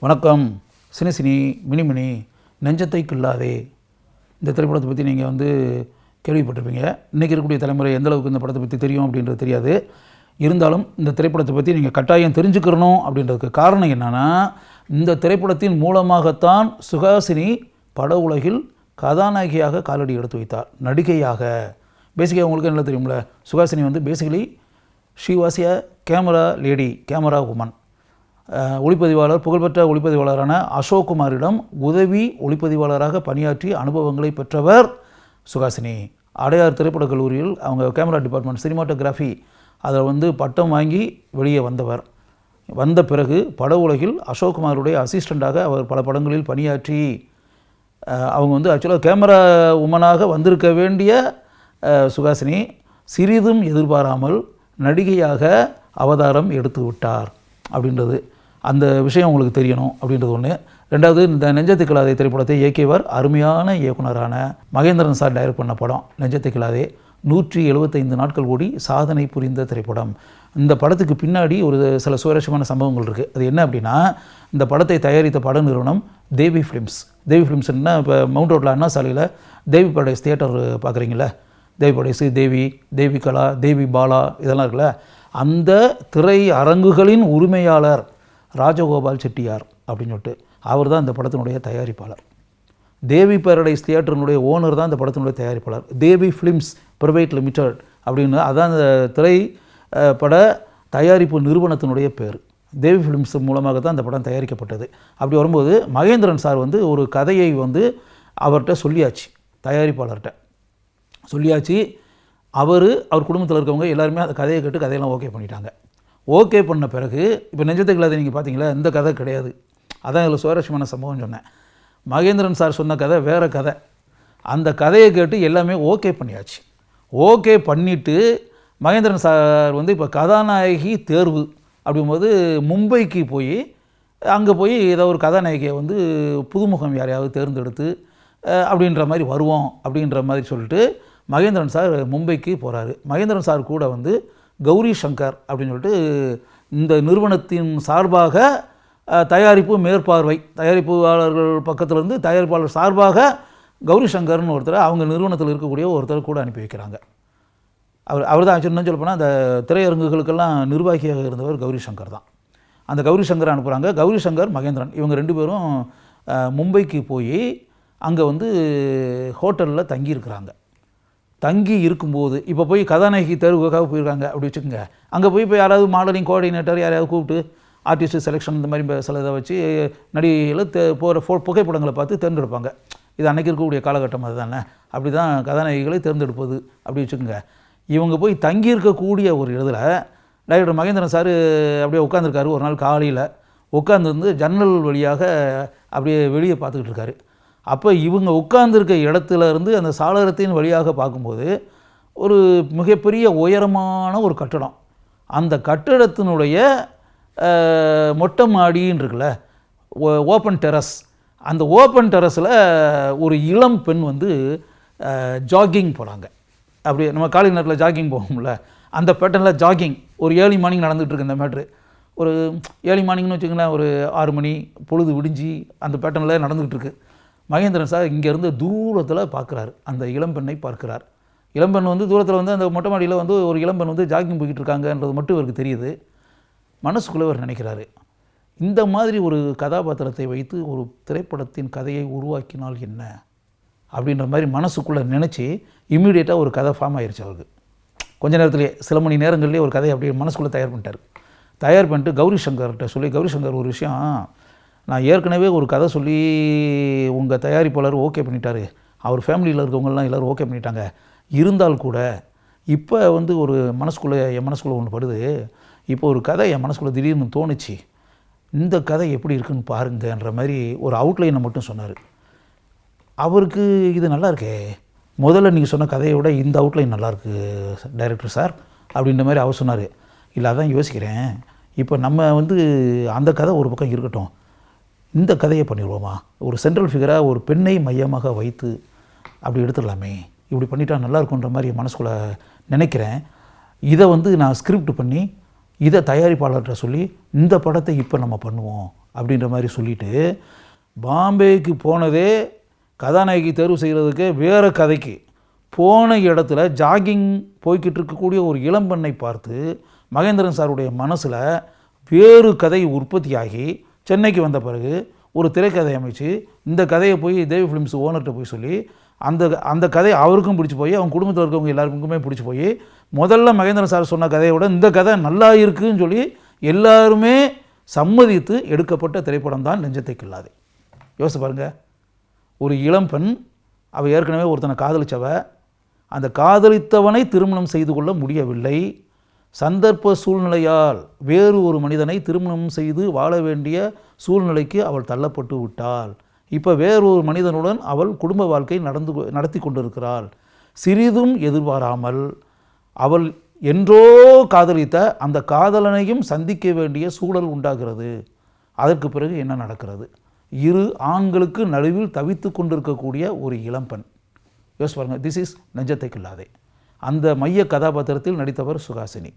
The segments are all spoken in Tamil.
வணக்கம். சினி மினிமினி நெஞ்சத்தை கில்லாதே இந்த திரைப்படத்தை பற்றி நீங்கள் கேள்விப்பட்டிருப்பீங்க. இன்றைக்கி இருக்கக்கூடிய தலைமுறை எந்தளவுக்கு இந்த படத்தை பற்றி தெரியும் அப்படின்றது தெரியாது. இருந்தாலும் இந்த திரைப்படத்தை பற்றி நீங்கள் கட்டாயம் தெரிஞ்சுக்கிறணும் அப்படின்றதுக்கு காரணம் என்னென்னா, இந்த திரைப்படத்தின் மூலமாகத்தான் சுஹாசினி பட உலகில் கதாநாயகியாக காலடி எடுத்து வைத்தார். நடிகையாக பேசிக்காக உங்களுக்கு என்ன தெரியும்ல, Suhasini basically she was a camera lady, camera woman. ஒளிப்பதிவாளர், புகழ்பெற்ற ஒளிப்பதிவாளரான அசோக் குமாரிடம் உதவி ஒளிப்பதிவாளராக பணியாற்றி அனுபவங்களை பெற்றவர் சுஹாசினி. அடையார் திரைப்படக் கல்லூரியில் அவங்க கேமரா டிபார்ட்மெண்ட் சினிமாட்டோகிராஃபி அதில் பட்டம் வாங்கி வெளியே வந்தவர். வந்த பிறகு பட உலகில் அசோக் குமாருடைய அசிஸ்டண்ட்டாக அவர் பல படங்களில் பணியாற்றி அவங்க ஆக்சுவலாக கேமரா உமனாக வந்திருக்க வேண்டிய சுஹாசினி சிறிதும் எதிர்பாராமல் நடிகையாக அவதாரம் எடுத்து விட்டார் அப்படின்றது அந்த விஷயம் உங்களுக்கு தெரியணும் அப்படின்றது ஒன்று. ரெண்டாவது, இந்த நெஞ்சத்தை கில்லாதே திரைப்படத்தை இயக்கியவர் அருமையான இயக்குனரான மகேந்திரன் சார் டைரக்ட் பண்ண படம் நெஞ்சத்தை கில்லாதே. 175 நாட்கள் ஓடி சாதனை புரிந்த திரைப்படம். இந்த படத்துக்கு பின்னாடி ஒரு சில சுவாரஸ்யமான சம்பவங்கள் இருக்குது. அது என்ன அப்படின்னா, இந்த படத்தை தயாரித்த பட நிறுவனம் தேவி ஃபிலிம்ஸ். தேவி ஃபிலிம்ஸ்னா இப்போ மவுண்ட் ரோட்டில் அண்ணா சாலையில் தேவி படேஸ் தியேட்டர் பார்க்குறீங்கள, தேவி படேஸு, தேவி கலா, தேவி பாலா இதெல்லாம் இருக்குல்ல, அந்த திரை அரங்குகளின் உரிமையாளர் ராஜகோபால் செட்டியார் அப்படின்னு சொல்லிட்டு அவர் தான் இந்த படத்தினுடைய தயாரிப்பாளர். தேவி பேரடைஸ் தியேட்டருனுடைய ஓனர் தான் இந்த படத்தினுடைய தயாரிப்பாளர். தேவி ஃபிலிம்ஸ் பிரைவேட் லிமிடெட் அப்படின்னு அதான் இந்த திரைப்பட தயாரிப்பு நிறுவனத்தினுடைய பேர். தேவி ஃபிலிம்ஸ் மூலமாக தான் இந்த படம் தயாரிக்கப்பட்டது. அப்படி வரும்போது மகேந்திரன் சார் ஒரு கதையை அவர்கிட்ட சொல்லியாச்சு, தயாரிப்பாளர்கிட்ட சொல்லியாச்சு. அவர் குடும்பத்தில் இருக்கவங்க எல்லாருமே அந்த கதையை கேட்டு கதையெல்லாம் ஓகே பண்ணிட்டாங்க. ஓகே பண்ண பிறகு இப்போ நெஞ்சத்தை கில்லாதே நீங்கள் பார்த்தீங்களா, இந்த கதை கிடையாது. அதான் இதில் சுவாரஸ்யமான சம்பவம் சொன்னேன். மகேந்திரன் சார் சொன்ன கதை வேறு கதை. அந்த கதையை கேட்டு எல்லாமே ஓகே பண்ணியாச்சு. ஓகே பண்ணிவிட்டு மகேந்திரன் சார் இப்போ கதாநாயகி தேர்வு அப்படிங்கும்போது மும்பைக்கு போய் அங்கே போய் ஏதோ ஒரு கதாநாயகியை புதுமுகம் யாரையாவது தேர்ந்தெடுத்து அப்படின்ற மாதிரி வருவோம் அப்படின்ற மாதிரி சொல்லிட்டு மகேந்திரன் சார் மும்பைக்கு போகிறாரு. மகேந்திரன் சார் கூட கௌரி சங்கர் அப்படின்னு சொல்லிட்டு இந்த நிறுவனத்தின் சார்பாக தயாரிப்பு மேற்பார்வை, தயாரிப்பாளர்கள் பக்கத்திலேருந்து தயாரிப்பாளர் சார்பாக கௌரி சங்கர்னு ஒருத்தர் அவங்க நிறுவனத்தில் இருக்கக்கூடிய ஒருத்தர் கூட அனுப்பி வைக்கிறாங்க. அவர் தான் ஆக்சுவலி சொல்ல போனால் அந்த திரையரங்குகளுக்கெல்லாம் நிர்வாகியாக இருந்தவர் கௌரி சங்கர் தான். அந்த கௌரி சங்கரை அனுப்புகிறாங்க. கௌரி சங்கர், மகேந்திரன் இவங்க ரெண்டு பேரும் மும்பைக்கு போய் அங்கே ஹோட்டலில் தங்கியிருக்கிறாங்க. தங்கி இருக்கும்போது இப்போ போய் கதாநாயகி தேர்வுக்காக போயிருக்காங்க அப்படி வச்சுக்கோங்க. அங்கே போய் இப்போ யாராவது மாடலிங் கோஆர்டினேட்டர் யாரையாவது கூப்பிட்டு ஆர்டிஸ்ட் செலெக்ஷன் இந்த மாதிரி சில இதை வச்சு நடிகைகளை போகிற புகைப்படங்களை பார்த்து தேர்ந்தெடுப்பாங்க. இது அன்றைக்கி இருக்கக்கூடிய காலகட்டம் அது தானே. அப்படி தான் கதாநாயகிகளை தேர்ந்தெடுப்பது அப்படி வச்சுக்கோங்க. இவங்க போய் தங்கி இருக்கக்கூடிய ஒரு இடத்துல டைரக்டர் மகேந்திரன் சார் அப்படியே உட்காந்துருக்காரு. ஒரு நாள் காலையில் உட்காந்துருந்து ஜன்னல் வழியாக அப்படியே வெளியே பார்த்துக்கிட்டு இருக்காரு. அப்போ இவங்க உட்கார்ந்துருக்க இடத்துல இருந்து அந்த சாளரத்தின் வழியாக பார்க்கும்போது ஒரு மிகப்பெரிய உயரமான ஒரு கட்டடம். அந்த கட்டடத்தினுடைய மொட்டை மாடின்னு இருக்குல்ல, ஓப்பன் டெரஸ். அந்த ஓப்பன் டெரஸில் ஒரு இளம் பெண் ஜாகிங் போகிறாங்க. அப்படி நம்ம காலை நேரத்தில் ஜாகிங் போகும்ல, அந்த பேட்டர்னில் ஜாகிங் ஒரு ஏர்லி மார்னிங் நடந்துகிட்ருக்கு. இந்த மேட்ரு ஒரு ஏர்லி மார்னிங்னு வச்சுக்கோங்களேன், ஒரு 6 மணி பொழுது விடிஞ்சு அந்த பேட்டர்னில் நடந்துக்கிட்டு இருக்குது. மகேந்திரன் சார் இங்கேருந்து தூரத்தில் பார்க்குறாரு, அந்த இளம்பெண்ணை பார்க்குறார். இளம்பெண் தூரத்தில் அந்த மொட்டை மாடியில் ஒரு இளம்பெண் ஜாகிங் போய்கிட்டு இருக்காங்கன்றது மட்டும் இவருக்கு தெரியுது. மனசுக்குள்ளே அவர் நினைக்கிறாரு, இந்த மாதிரி ஒரு கதாபாத்திரத்தை வைத்து ஒரு திரைப்படத்தின் கதையை உருவாக்கினால் என்ன அப்படின்ற மாதிரி மனசுக்குள்ளே நினச்சி இம்மீடியட்டாக ஒரு கதை ஃபார்ம் ஆயிடுச்சு அவருக்கு. கொஞ்ச நேரத்துலேயே, சில மணி நேரங்கள்லேயே ஒரு கதையை அப்படியே மனசுக்குள்ளே தயார் பண்ணிட்டார். தயார் பண்ணிட்டு கௌரி சங்கர்கிட்ட சொல்லி, கௌரி சங்கர் ஒரு விஷயம், நான் ஏற்கனவே ஒரு கதை சொல்லி உங்கள் தயாரிப்பாளர் ஓகே பண்ணிட்டாரு, அவர் ஃபேமிலியில் இருக்கவங்கலாம் எல்லோரும் ஓகே பண்ணிட்டாங்க. இருந்தால் கூட இப்போ ஒரு என் மனசுக்குள்ளே ஒன்று படுது. இப்போ ஒரு கதை என் மனசுக்குள்ளே திடீர்னு தோணுச்சு, இந்த கதை எப்படி இருக்குன்னு பாருங்கன்ற மாதிரி ஒரு அவுட்லைனை மட்டும் சொன்னார். அவருக்கு இது நல்லா இருக்கே, முதல்ல நீங்கள் சொன்ன கதையை விட இந்த அவுட்லைன் நல்லாயிருக்கு டைரக்டர் சார் அப்படின்ற மாதிரி அவர் சொன்னார். இல்லை அதான் யோசிக்கிறேன், இப்போ நம்ம அந்த கதை ஒரு பக்கம் இருக்கட்டும், இந்த கதையை பண்ணிடுவோமா, ஒரு சென்ட்ரல் ஃபிகராக ஒரு பெண்ணை மையமாக வைத்து அப்படி எடுத்துடலாமே, இப்படி பண்ணிட்டா நல்லாயிருக்குன்ற மாதிரி மனசுக்குள்ளே நினைக்கிறேன். இதை நான் ஸ்கிரிப்ட் பண்ணி இதை தயாரிப்பாளர்கிட்ட சொல்லி இந்த படத்தை இப்போ நம்ம பண்ணுவோம் அப்படின்ற மாதிரி சொல்லிவிட்டு பாம்பேக்கு போனதே கதாநாயகி தேர்வு செய்கிறதுக்கு வேறு கதைக்கு போன இடத்துல ஜாகிங் போய்கிட்டு இருக்கக்கூடிய ஒரு இளம்பெண்ணை பார்த்து மகேந்திரன் சாருடைய மனசில் வேறு கதை உற்பத்தியாகி சென்னைக்கு வந்த பிறகு ஒரு திரைக்கதை அமைச்சு இந்த கதையை போய் தேவி ஃபிலிம்ஸ் ஓனர்கிட்ட போய் சொல்லி அந்த கதை அவருக்கும் பிடிச்சி போய் அவங்க குடும்பத்தில் இருக்கவங்க எல்லாருக்குமே பிடிச்சி போய் முதல்ல மகேந்திரன் சார் சொன்ன கதையை விட இந்த கதை நல்லா இருக்குன்னு சொல்லி எல்லாருமே சம்மதித்து எடுக்கப்பட்ட திரைப்படம் தான் நெஞ்சத்தை கில்லாதே. யோசிச்சு பாருங்கள், ஒரு இளம்பெண் அவள் ஏற்கனவே ஒருத்தனை காதலித்தவ, அந்த காதலித்தவனை திருமணம் செய்து கொள்ள முடியவில்லை, சந்தர்ப்ப சூழ்நிலையால் வேறு ஒரு மனிதனை திருமணம் செய்து வாழ வேண்டிய சூழ்நிலைக்கு அவள் தள்ளப்பட்டு விட்டாள். இப்போ வேறொரு மனிதனுடன் அவள் குடும்ப வாழ்க்கை நடத்தி கொண்டிருக்கிறாள். சிறிதும் எதிர்பாராமல் அவள் என்றோ காதலித்த அந்த காதலனையும் சந்திக்க வேண்டிய சூழல் உண்டாகிறது. அதற்கு பிறகு என்ன நடக்கிறது? இரு ஆண்களுக்கு நடுவில் தவித்து கொண்டிருக்கக்கூடிய ஒரு இளம்பெண். யோசிச்சு பாருங்க, திஸ் இஸ் நெஞ்சத்தை கில்லாதே. அந்த மைய கதாபாத்திரத்தில் நடித்தவர் சுஹாசினி.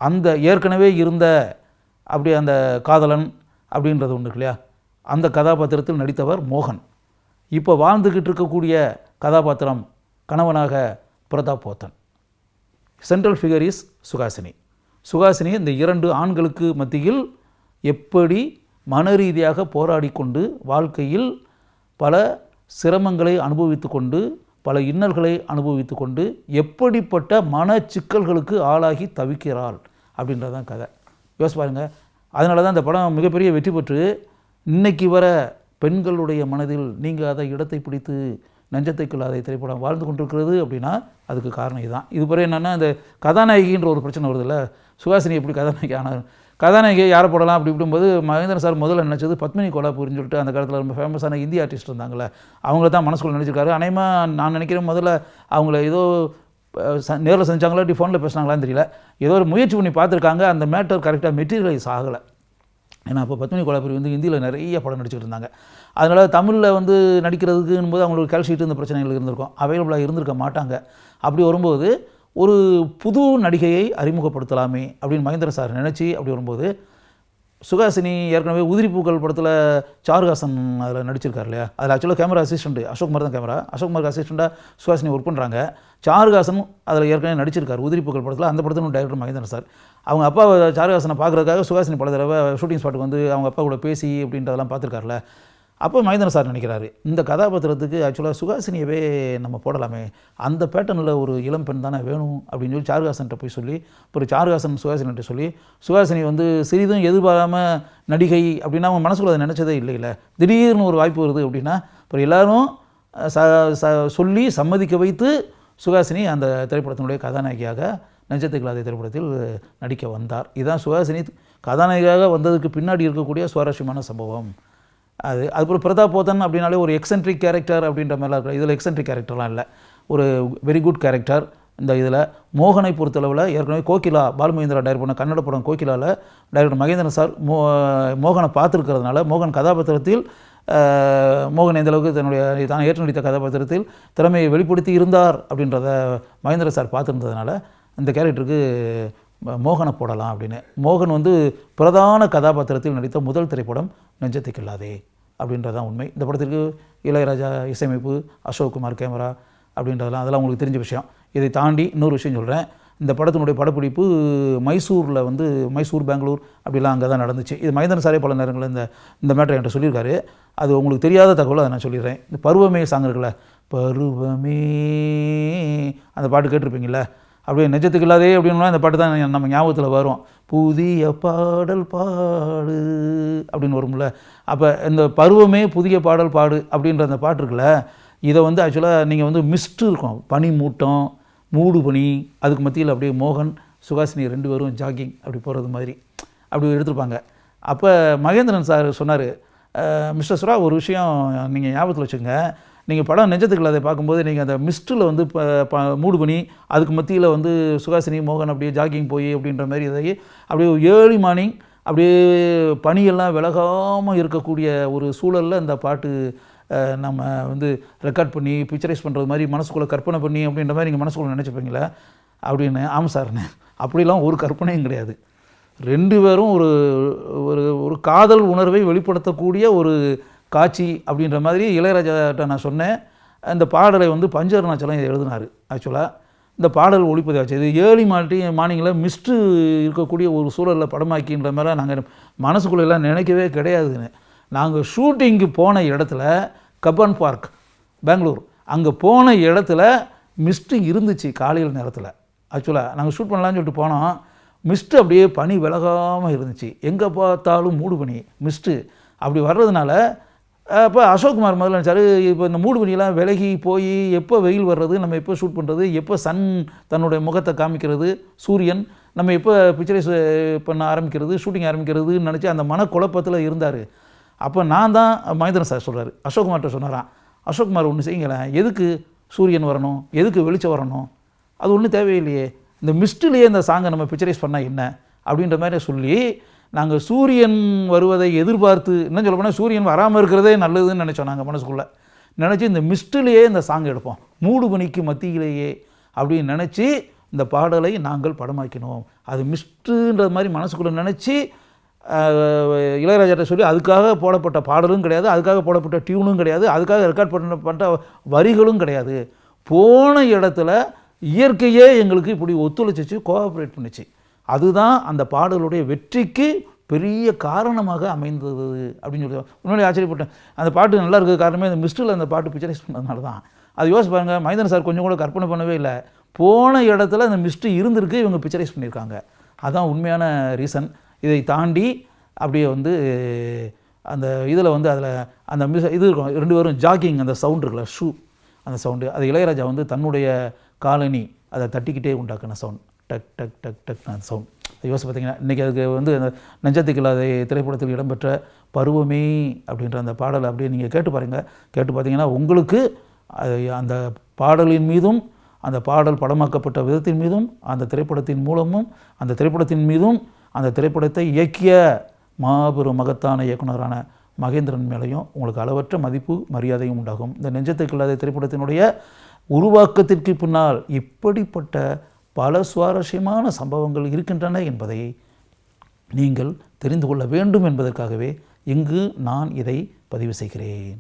அந்த ஏற்கனவே இருந்த அப்படி அந்த காதலன் அப்படின்றது ஒன்று இல்லையா, அந்த கதாபாத்திரத்தில் நடித்தவர் மோகன். இப்போ வாழ்ந்துக்கிட்டு இருக்கக்கூடிய கதாபாத்திரம் கணவனாக Pratap Pothen. Central figure is Suhasini. Suhasini இந்த இரண்டு ஆண்களுக்கு மத்தியில் எப்படி மன ரீதியாக போராடி கொண்டு வாழ்க்கையில் பல சிரமங்களை அனுபவித்து கொண்டு பல இன்னல்களை அனுபவித்து கொண்டு எப்படிப்பட்ட மன சிக்கல்களுக்கு ஆளாகி தவிக்கிறாள் அப்படின்றதான் கதை. யோசிச்சு பாருங்கள். அதனால தான் இந்த படம் மிகப்பெரிய வெற்றி பெற்று இன்னைக்கு வர பெண்களுடைய மனதில் நீங்காத இடத்தை பிடித்து நெஞ்சத்தை கில்லாதே திரைப்படம் வாழ்ந்து கொண்டிருக்கிறது. அப்படின்னா அதுக்கு காரணம் இதுதான். இது பிறகு என்னென்னா, இந்த கதாநாயகின்ற ஒரு பிரச்சனை வருதில்ல, சுஹாசினி எப்படி கதாநாயகி ஆனார், கதாநாயகியை யாரை போடலாம் அப்படி இப்படிங்கும்போது மகேந்திரன் சார் முதல்ல நினச்சது பத்மினி கோலாப்பூரின்னு சொல்லிட்டு அந்த காலத்தில் ரொம்ப ஃபேமஸான இந்திய ஆர்டிஸ்ட் இருந்தாங்களே, அவங்கள தான் மனசுக்குள்ள நினச்சிருக்காரு. அநேகமாக நான் நினைக்கிறேன் முதல்ல அவங்கள ஏதோ நேரில் செஞ்சாங்களா இப்படி ஃபோனில் பேசினாங்களான்னு தெரியல, ஏதோ ஒரு முயற்சி பண்ணி பார்த்துருக்காங்க. அந்த மேட்டர் கரெக்டாக மெட்டீரியலைஸ் ஆகலை. ஏன்னா அப்போ பத்மினி கோலாபுரி வந்து ஹிந்தியில் நிறைய படம் நடிச்சுட்டு இருந்தாங்க. அதனால் தமிழில் வந்து நடிக்கிறதுக்குன்னு போது அவங்களுக்கு கால்ஷீட்டு இந்த பிரச்சனைகள் இருந்திருக்கும், அவைலபிளாக இருந்திருக்க மாட்டாங்க. அப்படி வரும்போது ஒரு புது நடிகையை அறிமுகப்படுத்தலாமே அப்படின்னு மகேந்திரன் சார் நினச்சி அப்படி வரும்போது சுஹாசினி ஏற்கனவே உதிரிப்பூக்கள் படத்தில் சாருஹாசன் அதில் நடிச்சிருக்கார் இல்லையா, அதில் ஆக்சுவலாக கேமரா அசிஸ்டண்ட் அசோக்குமார் தான் கேமரா, அசோக்குமாருக்கு அசிஸ்டண்ட்டாக சுஹாசினி ஒர்க் பண்ணுறாங்க. சாருஹாசன் அதில் ஏற்கனவே நடிச்சிருக்கார் உதிரிப்பூக்கள் படத்தில். அந்த படத்தில் டைரக்டர் மகேந்திரன் சார் அவங்க அப்பா சாருஹாசனை பார்க்குறதுக்காக சுஹாசினி பல தடவை ஷூட்டிங் ஸ்பாட்டுக்கு வந்து அவங்க அப்பா கூட பேசி அப்படின்றதெல்லாம் பார்த்துருக்காருல. அப்போ மகேந்திரன் சார் நினைக்கிறாரு, இந்த கதாபாத்திரத்துக்கு ஆக்சுவலாக சுஹாசினியவே நம்ம போடலாமே, அந்த பேட்டர்னில் ஒரு இளம் பெண் தானே வேணும் அப்படின்னு சொல்லி சாருஹாசன்கிட்ட போய் சொல்லி, அப்புறம் சாருஹாசன் சுஹாசினிகிட்ட சொல்லி, சுஹாசினி வந்து சிறிதும் எதிர்பாராமல் நடிகை அப்படின்னா அவங்க மனசுக்குள்ள அதை நினச்சதே இல்லை, திடீர்னு ஒரு வாய்ப்பு வருது அப்படின்னா அப்புறம் எல்லோரும் சொல்லி சம்மதிக்க வைத்து சுஹாசினி அந்த திரைப்படத்தினுடைய கதாநாயகியாக நெஞ்சத்தை கில்லாதே திரைப்படத்தில் நடிக்க வந்தார். இதுதான் சுஹாசினி கதாநாயகியாக வந்ததுக்கு பின்னாடி இருக்கக்கூடிய சுவாரஸ்யமான சம்பவம். அதுக்கப்புறம் பிரதாப் போத்தன் அப்படின்னாலே ஒரு எக்ஸென்ட்ரிக் கேரக்டர் அப்படின்ற மாதிரிலாம் இருக்கலாம். இதில் எக்ஸென்ட்ரிக் கேரக்டர்லாம் இல்லை, ஒரு வெரி குட் கேரக்டர். இந்த இதில் மோகனை பொறுத்தளவில் ஏற்கனவே கோகிலா பாலுமகேந்திரா டைரக்ட் பண்ண கன்னட படம் கோகிலாவில் டைரக்டர் மகேந்திரன் சார் மோகனை பார்த்துருக்கிறதுனால மோகன் கதாபாத்திரத்தில் மோகன் எந்தளவுக்கு தன்னுடைய தான் ஏற்று நடித்த கதாபாத்திரத்தில் திறமையை வெளிப்படுத்தி இருந்தார் அப்படின்றத மகேந்திர சார் பார்த்துருந்ததுனால இந்த கேரக்டருக்கு மோகனை போடலாம் அப்படின்னு. மோகன் வந்து பிரதான கதாபாத்திரத்தில் நடித்த முதல் திரைப்படம் நெஞ்சத்தை கில்லாதே அப்படின்றதான் உண்மை. இந்த படத்திற்கு இளையராஜா இசையமைப்பு, அசோக்குமார் கேமரா அப்படின்றதெல்லாம் அதெல்லாம் உங்களுக்கு தெரிஞ்ச விஷயம். இதை தாண்டி இன்னொரு விஷயம் சொல்கிறேன். இந்த படத்தினுடைய படப்பிடிப்பு மைசூரில் வந்து மைசூர் பெங்களூர் அப்படிலாம் அங்கே தான் நடந்துச்சு. இது மகேந்திரன் சாரே பல நேரங்களில் இந்த மேட்டரை என்கிட்ட சொல்லியிருக்காரு. அது உங்களுக்கு தெரியாத தகவலை அதை நான் சொல்லிடுறேன். இந்த பருவமே சாங் இருக்குல்ல, பருவமே அந்த பாட்டு கேட்டிருப்பீங்கள, அப்படியே நெஞ்சத்துக்கு இல்லாதே அப்படின்னா அந்த பாட்டு தான் நம்ம ஞாபகத்தில் வரும். புதிய பாடல் பாடு அப்படின்னு வரும்ல, அப்போ இந்த பருவமே புதிய பாடல் பாடு அப்படின்ற அந்த பாட்டு இருக்குல்ல, இதை வந்து ஆக்சுவலாக நீங்கள் வந்து மிஸ்ட்டு இருக்கும், பனி மூட்டம் மூடு பனி, அதுக்கு மத்தியில் அப்படியே மோகன் சுஹாசினி ரெண்டு பேரும் ஜாகிங் அப்படி போகிறது மாதிரி அப்படி எடுத்துருப்பாங்க. அப்போ மகேந்திரன் சார் சொன்னார், மிஸ்டர் சுரா ஒரு விஷயம் நீங்கள் ஞாபகத்தில் வச்சுங்க, நீங்கள் படம் நெஞ்சத்துக்கு இல்லாத பார்க்கும்போது நீங்கள் அந்த மிஸ்ட்டில் வந்து மூடு பண்ணி அதுக்கு மத்தியில் வந்து சுஹாசினி மோகன் அப்படியே ஜாகிங் போய் அப்படின்ற மாதிரி இதை அப்படியே ஏர்லி மார்னிங் அப்படியே பனியெல்லாம் விலகாமல் இருக்கக்கூடிய ஒரு சூழலில் இந்த பாட்டு நம்ம வந்து ரெக்கார்ட் பண்ணி பிக்சரைஸ் பண்ணுறது மாதிரி மனசுக்குள்ளே கற்பனை பண்ணி அப்படின்ற மாதிரி நீங்கள் மனசுக்குள்ளே நினச்சிப்பீங்களா அப்படின்னு. ஆமாம் சார்ண்ணே, அப்படிலாம் ஒரு கற்பனையும் கிடையாது. 2 பேரும் ஒரு ஒரு ஒரு காதல் உணர்வை வெளிப்படுத்தக்கூடிய ஒரு காட்சி அப்படின்ற மாதிரி இளையராஜாட்ட நான் சொன்னேன். இந்த பாடலை வந்து பஞ்சு அருணாச்சலம் எழுதினார். ஆக்சுவலாக இந்த பாடல் ஒளிப்பதிவாச்சு. இது ஏர்லி மார்னிங்கில் மிஸ்ட்டு இருக்கக்கூடிய ஒரு சூழலில் படமாக்கின்ற மாதிரி நாங்கள் மனசுக்குள்ளெல்லாம் நினைக்கவே கிடையாதுன்னு. நாங்கள் ஷூட்டிங்க்கு போன இடத்துல கப்பன் பார்க் பெங்களூர், அங்கே போன இடத்துல மிஸ்ட்டு இருந்துச்சு காலையில் நேரத்தில். ஆக்சுவலாக நாங்கள் ஷூட் பண்ணலான்னு சொல்லிட்டு போனோம். மிஸ்ட்டு அப்படியே பனி விலகாமல் இருந்துச்சு. எங்கே பார்த்தாலும் மூடு பனி மிஸ்ட்டு அப்படி வர்றதுனால அப்போ அசோக்குமார் முதல்ல நினச்சாரு, இப்போ இந்த மூடு பனியெல்லாம் விலகி போய் எப்போ வெயில் வர்றது, நம்ம எப்போ ஷூட் பண்ணுறது, எப்போ சன் தன்னுடைய முகத்தை காமிக்கிறது, சூரியன் நம்ம எப்போ பிக்சரைஸ் பண்ண ஆரம்பிக்கிறது, ஷூட்டிங் ஆரம்பிக்கிறதுன்னு நினச்சி அந்த மனக்குழப்பத்தில் இருந்தார். அப்போ நான் தான் மகேந்திரன் சார் சொல்கிறார், அசோக்குமார்கிட்ட சொன்னாராம், அசோக்குமார் ஒன்று செய்யுங்களேன், எதுக்கு சூரியன் வரணும், எதுக்கு வெளிச்சம் வரணும், அது ஒன்றும் தேவையில்லையே, இந்த மிஸ்ட்லேயே இந்த சாங்கை நம்ம பிக்சரைஸ் பண்ணால் என்ன அப்படின்ற மாதிரி சொல்லி நாங்கள் சூரியன் வருவதை எதிர்பார்த்து, இன்னும் சொல்ல போனால் சூரியன் வராமல் இருக்கிறதே நல்லதுன்னு நினச்சோம். நாங்கள் மனசுக்குள்ளே நினச்சி இந்த மிஸ்ட்லேயே இந்த சாங் எடுப்போம், மூடு பனிக்கு மத்தியிலேயே அப்படின்னு நினச்சி இந்த பாடலை நாங்கள் படமாக்கினோம். அது மிஸ்ட்டுன்ற மாதிரி மனசுக்குள்ளே நினச்சி இளையராஜாட்ட சொல்லி அதுக்காக போடப்பட்ட பாடலும் கிடையாது, அதுக்காக போடப்பட்ட டியூனும் கிடையாது, அதுக்காக ரெக்கார்ட் பண்ணப்பட்ட வரிகளும் கிடையாது. போன இடத்துல இயற்கையே எங்களுக்கு இப்படி ஒத்துழைச்சிச்சு, கோஆப்ரேட் பண்ணிச்சு. அதுதான் அந்த பாடலுடைய வெற்றிக்கு பெரிய காரணமாக அமைந்தது அப்படின்னு சொல்லி உண்மையிலே ஆச்சரியப்பட்டேன். அந்த பாட்டு நல்லா இருக்கிறது காரணமே அந்த மிஸ்டில் அந்த பாட்டு பிக்சரைஸ் பண்ணதுனால தான். அது யோசிச்சு பாருங்கள், மகேந்திரன் சார் கொஞ்சம் கூட கற்பனை பண்ணவே இல்லை. போன இடத்துல அந்த மிஸ்ட்டு இருந்திருக்கு, இவங்க பிக்சரைஸ் பண்ணியிருக்காங்க. அதுதான் உண்மையான ரீசன். இதை தாண்டி அப்படியே வந்து அந்த இதில் வந்து அதில் அந்த இது இருக்கும், 2 பேரும் ஜாக்கிங், அந்த சவுண்ட் இருக்குல்ல, ஷூ அந்த சவுண்டு, அது இளையராஜா வந்து தன்னுடைய காலனி அதை தட்டிக்கிட்டே உண்டாக்குன சவுண்ட், டக் டக் டக் டக் அந்த சவுண்ட். யோசிச்சு பார்த்தீங்கன்னா இன்றைக்கி அதுக்கு வந்து அந்த நெஞ்சத்துக்கில்லாத திரைப்படத்தில் இடம்பெற்ற பருவமே அப்படின்ற அந்த பாடலை அப்படியே நீங்கள் கேட்டு பாருங்கள். கேட்டு பார்த்தீங்கன்னா உங்களுக்கு அந்த பாடலின் மீதும் அந்த பாடல் படமாக்கப்பட்ட விதத்தின் மீதும் அந்த திரைப்படத்தின் மூலமும் அந்த திரைப்படத்தின் மீதும் அந்த திரைப்படத்தை இயக்கிய மாபெரும் மகத்தான இயக்குனரான மகேந்திரன் மேலேயும் உங்களுக்கு அளவற்ற மதிப்பு மரியாதையும் உண்டாகும். இந்த நெஞ்சத்துக்கில்லாத திரைப்படத்தினுடைய உருவாக்கத்திற்கு பின்னால் இப்படிப்பட்ட பல சுவாரஸ்யமான சம்பவங்கள் இருக்கின்றன என்பதை நீங்கள் தெரிந்து கொள்ள வேண்டும் என்பதற்காகவே இங்கு நான் இதை பதிவு செய்கிறேன்.